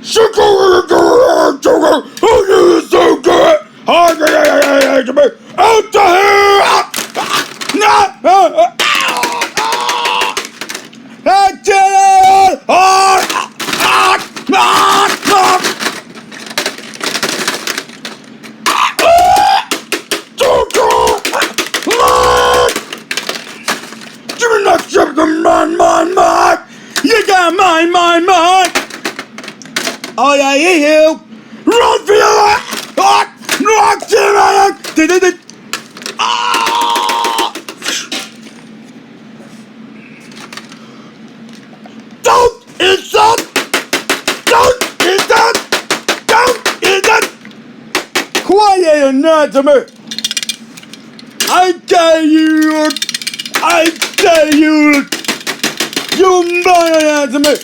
Sugar, oh, you so good. Out to here. Give me that something, mine. You got mine. Oh, yeah, you. Run for your life. Don't eat that. Don't eat that. Don't eat that. Quiet and not to me. I tell you. You mind to me.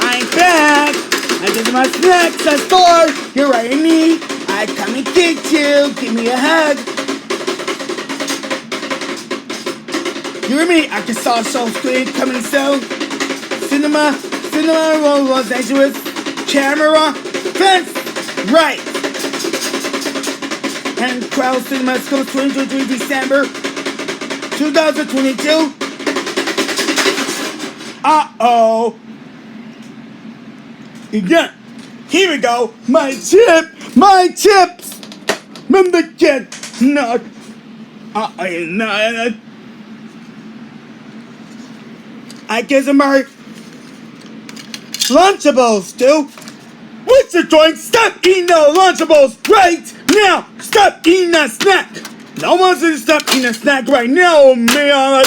I'm back. I did my snacks at store. You're right in me. I come and get you. Give me a hug. You and me. I can saw so good coming soon. Cinema, Los Angeles. Camera, fence, right. And Crowd Cinemas comes 2023 December 2022. Uh-oh. Again. Here we go. My tips. Remember the kid. Not. I guess I'm my Lunchables, dude. What's the joint? Stop eating the Lunchables right now. Stop eating that snack. No one's gonna stop eating that snack right now, man.